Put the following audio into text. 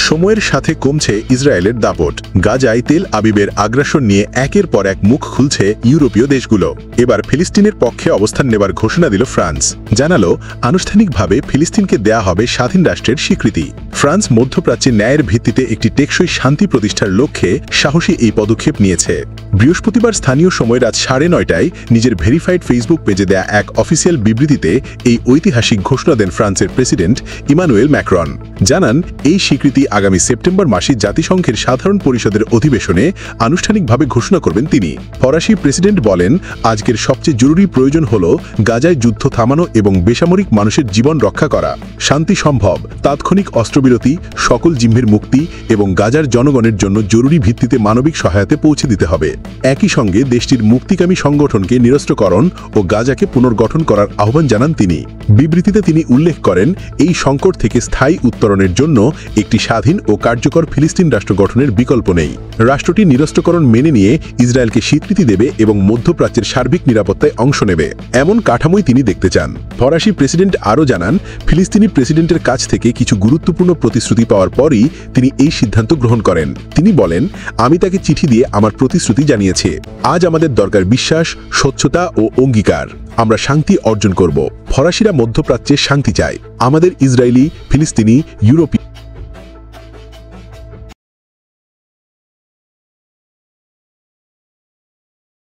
সময়ের সাথে কমছে ইসরায়েলের দাপট। গাজায় তেল আবিবের আগ্রাসন নিয়ে একের পর এক মুখ খুলছে ইউরোপীয় দেশগুলো। এবার ফিলিস্তিনের পক্ষে অবস্থান নেবার ঘোষণা দিল ফ্রান্স। জানালো আনুষ্ঠানিকভাবে ফিলিস্তিনকে দেয়া হবে স্বাধীন রাষ্ট্রের স্বীকৃতি। ফ্রান্স মধ্যপ্রাচ্যে ন্যায়ের ভিত্তিতে একটি টেকসই শান্তি প্রতিষ্ঠার লক্ষ্যে সাহসী এই পদক্ষেপ নিয়েছে। বৃহস্পতিবার স্থানীয় সময় রাত 9:30টায় নিজের ভেরিফাইড ফেসবুক পেজে দেয়া এক অফিসিয়াল বিবৃতিতে এই ঐতিহাসিক ঘোষণা দেন ফ্রান্সের প্রেসিডেন্ট ইমানুয়েল ম্যাক্রন। জানান, এই স্বীকৃতি আগামী সেপ্টেম্বর মাসে জাতিসংঘের সাধারণ পরিষদের অধিবেশনে আনুষ্ঠানিকভাবে ঘোষণা করবেন তিনি। ফরাসি প্রেসিডেন্ট বলেন, আজকের সবচেয়ে জরুরি প্রয়োজন হল গাজায় যুদ্ধ থামানো এবং বেসামরিক মানুষের জীবন রক্ষা করা। শান্তি সম্ভব, তাৎক্ষণিক অস্ত্রবিরতি, সকল জিম্মির মুক্তি এবং গাজার জনগণের জন্য জরুরি ভিত্তিতে মানবিক সহায়তা পৌঁছে দিতে হবে। একই সঙ্গে দেশটির মুক্তিকামী সংগঠনকে নিরস্ত্রকরণ ও গাজাকে পুনর্গঠন করার আহ্বান জানান তিনি। বিবৃতিতে তিনি উল্লেখ করেন, এই সংকট থেকে স্থায়ী উত্তরণের জন্য একটি স্বাধীন ও কার্যকর ফিলিস্তিন রাষ্ট্র গঠনের বিকল্প নেই। রাষ্ট্রটি নিরস্ত্রকরণ মেনে নিয়ে ইসরায়েলকে স্বীকৃতি দেবে এবং মধ্যপ্রাচ্যের সার্বিক নিরাপত্তায় অংশ নেবে, এমন কাঠামোই তিনি দেখতে চান। ফরাসি প্রেসিডেন্ট আরও জানান, ফিলিস্তিনি প্রেসিডেন্টের কাছ থেকে কিছু গুরুত্বপূর্ণ প্রতিশ্রুতি পাওয়ার পরই তিনি এই সিদ্ধান্ত গ্রহণ করেন। তিনি বলেন, আমি তাকে চিঠি দিয়ে আমার প্রতিশ্রুতি জানিয়েছি। আজ আমাদের দরকার বিশ্বাস, স্বচ্ছতা ও অঙ্গীকার। আমরা শান্তি অর্জন করব। ফরাসিরা মধ্যপ্রাচ্যে শান্তি চায়। আমাদের ইসরায়েলি, ফিলিস্তিনি, ইউরোপীয়